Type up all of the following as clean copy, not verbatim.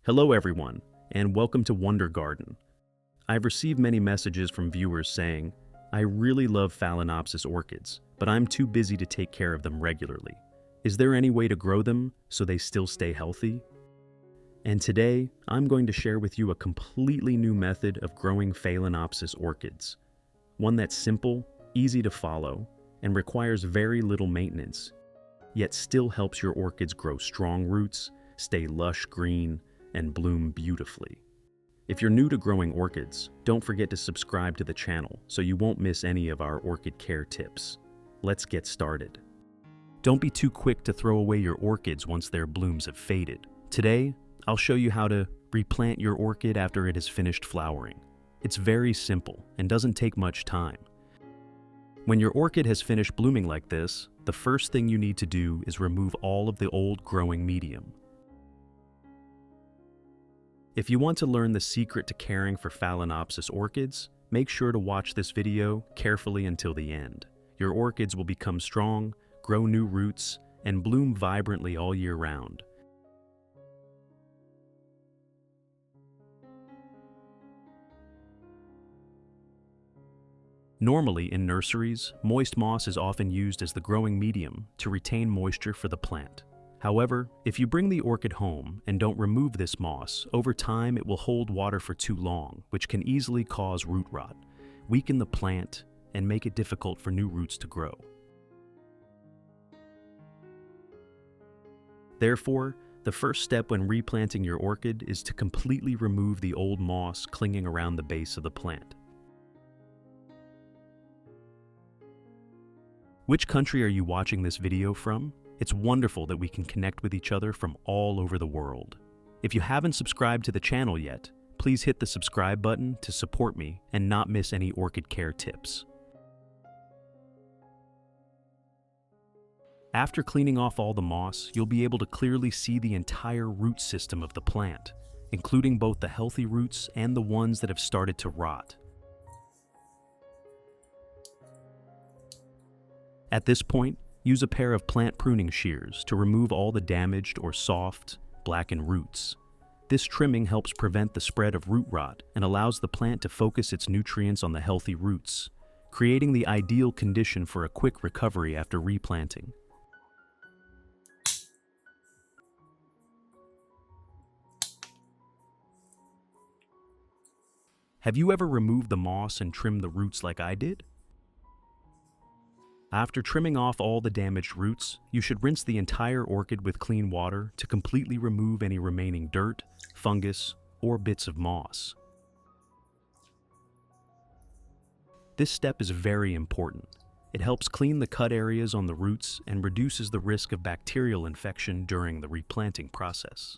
Hello everyone, and welcome to Wonder Garden. I've received many messages from viewers saying, I really love Phalaenopsis orchids, but I'm too busy to take care of them regularly. Is there any way to grow them so they still stay healthy? And today, I'm going to share with you a completely new method of growing Phalaenopsis orchids. One that's simple, easy to follow, and requires very little maintenance, yet still helps your orchids grow strong roots, stay lush green, and bloom beautifully. If you're new to growing orchids, don't forget to subscribe to the channel so you won't miss any of our orchid care tips. Let's get started. Don't be too quick to throw away your orchids once their blooms have faded. Today, I'll show you how to replant your orchid after it has finished flowering. It's very simple and doesn't take much time. When your orchid has finished blooming like this, the first thing you need to do is remove all of the old growing medium. If you want to learn the secret to caring for Phalaenopsis orchids, make sure to watch this video carefully until the end. Your orchids will become strong, grow new roots, and bloom vibrantly all year round. Normally, in nurseries, moist moss is often used as the growing medium to retain moisture for the plant. However, if you bring the orchid home and don't remove this moss, over time it will hold water for too long, which can easily cause root rot, weaken the plant, and make it difficult for new roots to grow. Therefore, the first step when replanting your orchid is to completely remove the old moss clinging around the base of the plant. Which country are you watching this video from? It's wonderful that we can connect with each other from all over the world. If you haven't subscribed to the channel yet, please hit the subscribe button to support me and not miss any orchid care tips. After cleaning off all the moss, you'll be able to clearly see the entire root system of the plant, including both the healthy roots and the ones that have started to rot. At this point, use a pair of plant pruning shears to remove all the damaged or soft, blackened roots. This trimming helps prevent the spread of root rot and allows the plant to focus its nutrients on the healthy roots, creating the ideal condition for a quick recovery after replanting. Have you ever removed the moss and trimmed the roots like I did? After trimming off all the damaged roots, you should rinse the entire orchid with clean water to completely remove any remaining dirt, fungus, or bits of moss. This step is very important. It helps clean the cut areas on the roots and reduces the risk of bacterial infection during the replanting process.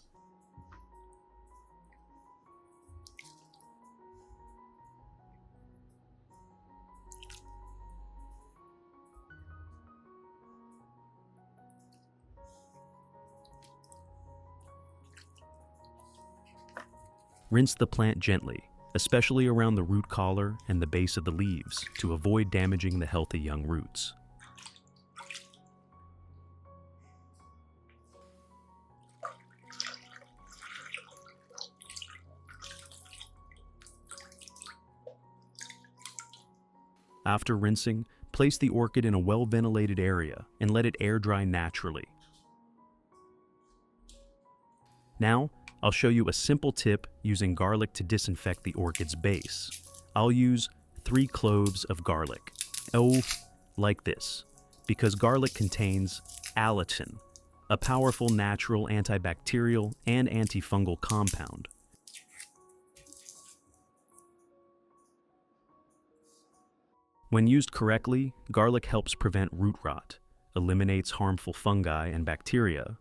Rinse the plant gently, especially around the root collar and the base of the leaves, to avoid damaging the healthy young roots. After rinsing, place the orchid in a well-ventilated area and let it air dry naturally. Now, I'll show you a simple tip using garlic to disinfect the orchid's base. I'll use 3 cloves of garlic. Oh, like this, because garlic contains allicin, a powerful natural antibacterial and antifungal compound. When used correctly, garlic helps prevent root rot, eliminates harmful fungi and bacteria,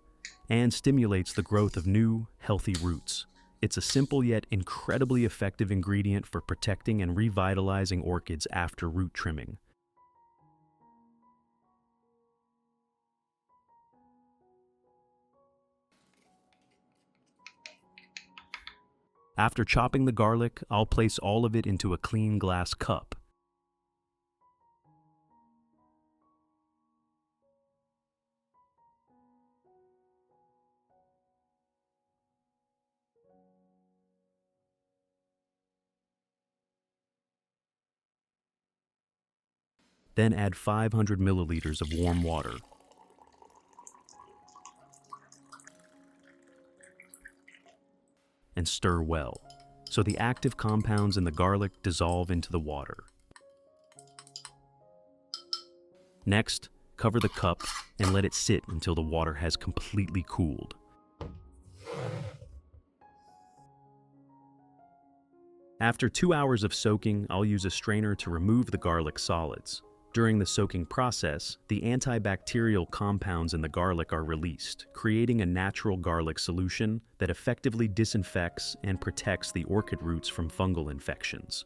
and stimulates the growth of new, healthy roots. It's a simple yet incredibly effective ingredient for protecting and revitalizing orchids after root trimming. After chopping the garlic, I'll place all of it into a clean glass cup. Then add 500 milliliters of warm water. And stir well, so the active compounds in the garlic dissolve into the water. Next, cover the cup and let it sit until the water has completely cooled. After 2 hours of soaking, I'll use a strainer to remove the garlic solids. During the soaking process, the antibacterial compounds in the garlic are released, creating a natural garlic solution that effectively disinfects and protects the orchid roots from fungal infections.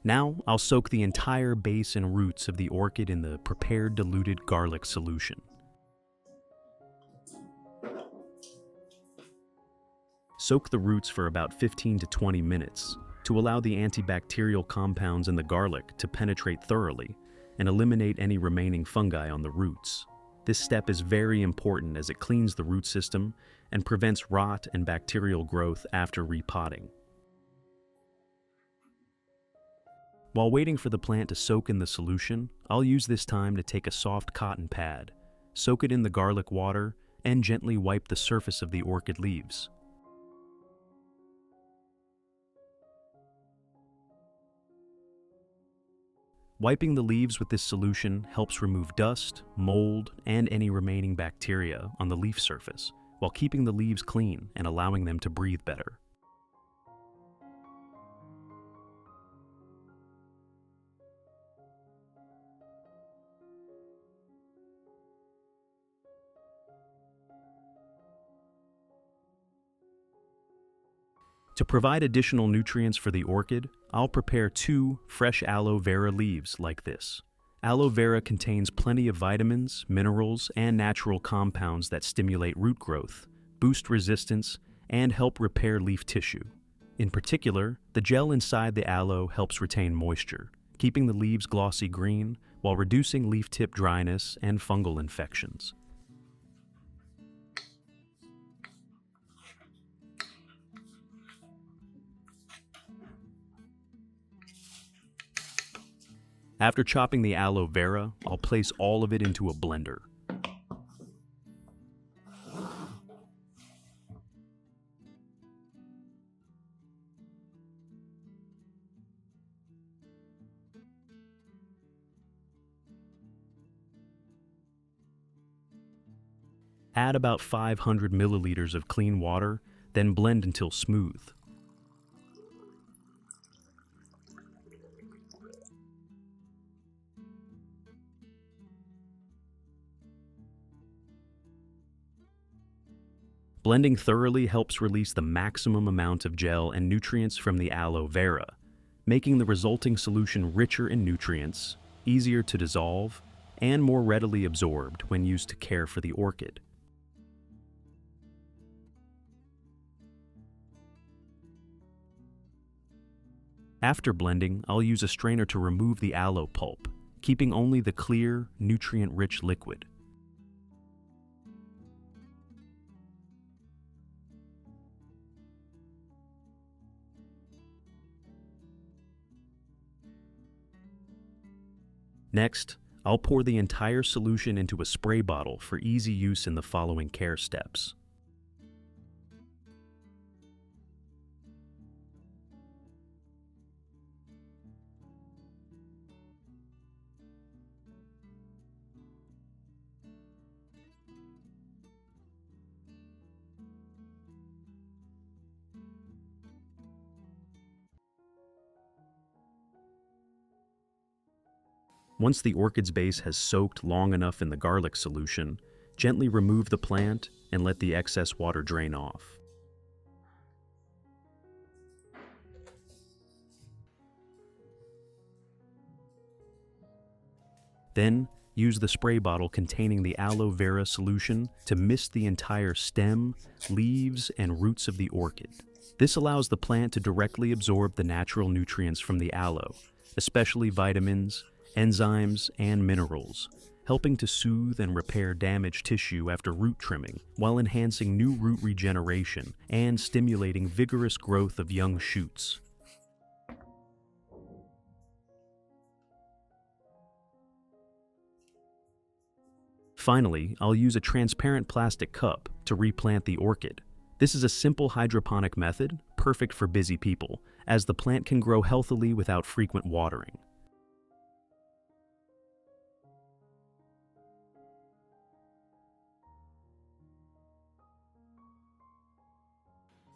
Now, I'll soak the entire base and roots of the orchid in the prepared diluted garlic solution. Soak the roots for about 15 to 20 minutes to allow the antibacterial compounds in the garlic to penetrate thoroughly and eliminate any remaining fungi on the roots. This step is very important as it cleans the root system and prevents rot and bacterial growth after repotting. While waiting for the plant to soak in the solution, I'll use this time to take a soft cotton pad, soak it in the garlic water, and gently wipe the surface of the orchid leaves. Wiping the leaves with this solution helps remove dust, mold, and any remaining bacteria on the leaf surface, while keeping the leaves clean and allowing them to breathe better. To provide additional nutrients for the orchid, I'll prepare 2 fresh aloe vera leaves like this. Aloe vera contains plenty of vitamins, minerals, and natural compounds that stimulate root growth, boost resistance, and help repair leaf tissue. In particular, the gel inside the aloe helps retain moisture, keeping the leaves glossy green while reducing leaf tip dryness and fungal infections. After chopping the aloe vera, I'll place all of it into a blender. Add about 500 milliliters of clean water, then blend until smooth. Blending thoroughly helps release the maximum amount of gel and nutrients from the aloe vera, making the resulting solution richer in nutrients, easier to dissolve, and more readily absorbed when used to care for the orchid. After blending, I'll use a strainer to remove the aloe pulp, keeping only the clear, nutrient-rich liquid. Next, I'll pour the entire solution into a spray bottle for easy use in the following care steps. Once the orchid's base has soaked long enough in the garlic solution, gently remove the plant and let the excess water drain off. Then, use the spray bottle containing the aloe vera solution to mist the entire stem, leaves, and roots of the orchid. This allows the plant to directly absorb the natural nutrients from the aloe, especially vitamins, enzymes, and minerals, helping to soothe and repair damaged tissue after root trimming, while enhancing new root regeneration and stimulating vigorous growth of young shoots. Finally, I'll use a transparent plastic cup to replant the orchid. This is a simple hydroponic method, perfect for busy people, as the plant can grow healthily without frequent watering.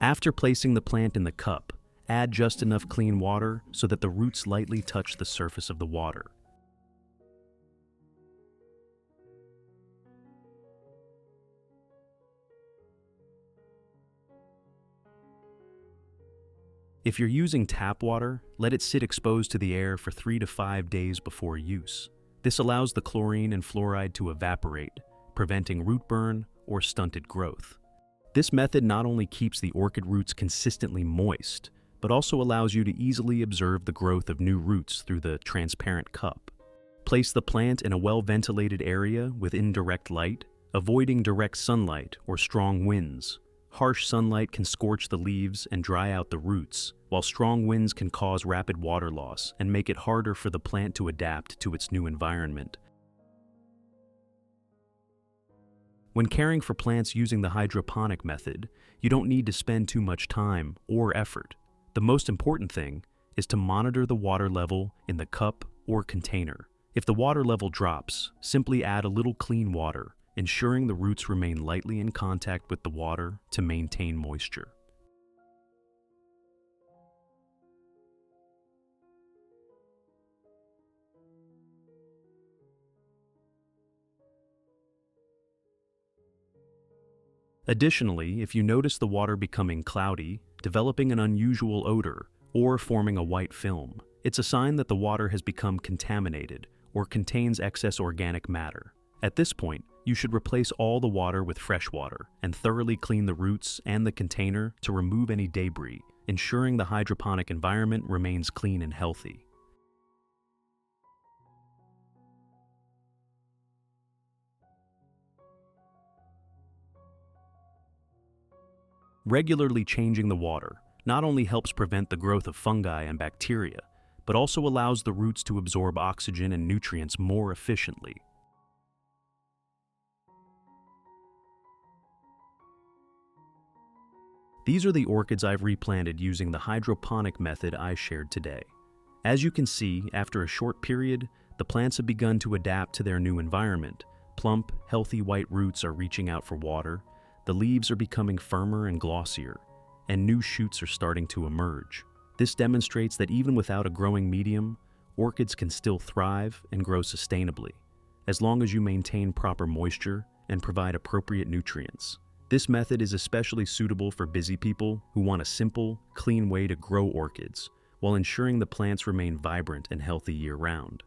After placing the plant in the cup, add just enough clean water so that the roots lightly touch the surface of the water. If you're using tap water, let it sit exposed to the air for 3 to 5 days before use. This allows the chlorine and fluoride to evaporate, preventing root burn or stunted growth. This method not only keeps the orchid roots consistently moist, but also allows you to easily observe the growth of new roots through the transparent cup. Place the plant in a well-ventilated area with indirect light, avoiding direct sunlight or strong winds. Harsh sunlight can scorch the leaves and dry out the roots, while strong winds can cause rapid water loss and make it harder for the plant to adapt to its new environment. When caring for plants using the hydroponic method, you don't need to spend too much time or effort. The most important thing is to monitor the water level in the cup or container. If the water level drops, simply add a little clean water, ensuring the roots remain lightly in contact with the water to maintain moisture. Additionally, if you notice the water becoming cloudy, developing an unusual odor, or forming a white film, it's a sign that the water has become contaminated or contains excess organic matter. At this point, you should replace all the water with fresh water and thoroughly clean the roots and the container to remove any debris, ensuring the hydroponic environment remains clean and healthy. Regularly changing the water not only helps prevent the growth of fungi and bacteria, but also allows the roots to absorb oxygen and nutrients more efficiently. These are the orchids I've replanted using the hydroponic method I shared today. As you can see, after a short period, the plants have begun to adapt to their new environment. Plump, healthy white roots are reaching out for water, the leaves are becoming firmer and glossier, and new shoots are starting to emerge. This demonstrates that even without a growing medium, orchids can still thrive and grow sustainably, as long as you maintain proper moisture and provide appropriate nutrients. This method is especially suitable for busy people who want a simple, clean way to grow orchids, while ensuring the plants remain vibrant and healthy year-round.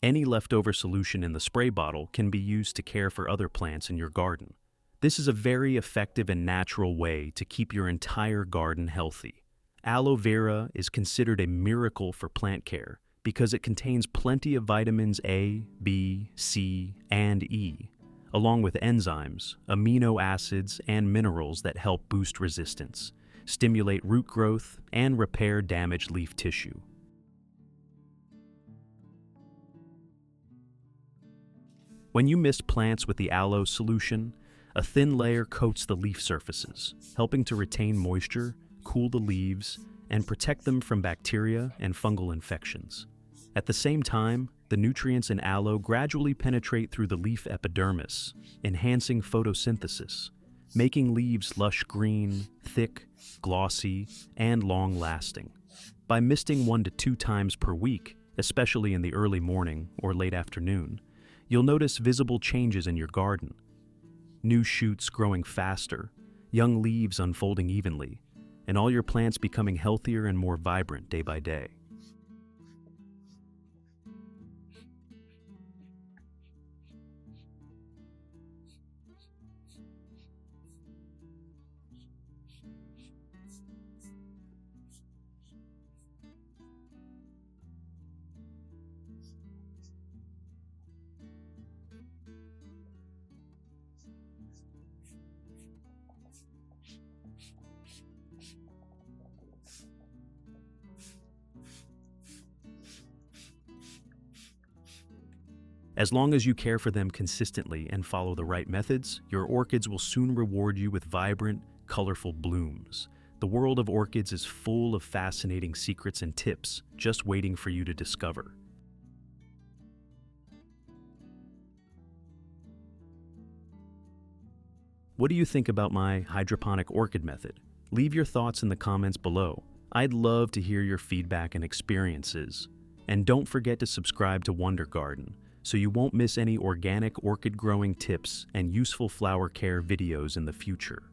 Any leftover solution in the spray bottle can be used to care for other plants in your garden. This is a very effective and natural way to keep your entire garden healthy. Aloe vera is considered a miracle for plant care because it contains plenty of vitamins A, B, C, and E, along with enzymes, amino acids, and minerals that help boost resistance, stimulate root growth, and repair damaged leaf tissue. When you mist plants with the aloe solution, a thin layer coats the leaf surfaces, helping to retain moisture, cool the leaves, and protect them from bacteria and fungal infections. At the same time, The nutrients in aloe gradually penetrate through the leaf epidermis, enhancing photosynthesis, making leaves lush green, thick, glossy, and long-lasting. By misting 1 to 2 times per week, especially in the early morning or late afternoon, you'll notice visible changes in your garden. New shoots growing faster, young leaves unfolding evenly, and all your plants becoming healthier and more vibrant day by day. As long as you care for them consistently and follow the right methods, your orchids will soon reward you with vibrant, colorful blooms. The world of orchids is full of fascinating secrets and tips just waiting for you to discover. What do you think about my hydroponic orchid method? Leave your thoughts in the comments below. I'd love to hear your feedback and experiences. And don't forget to subscribe to Wonder Garden so you won't miss any organic orchid growing tips and useful flower care videos in the future.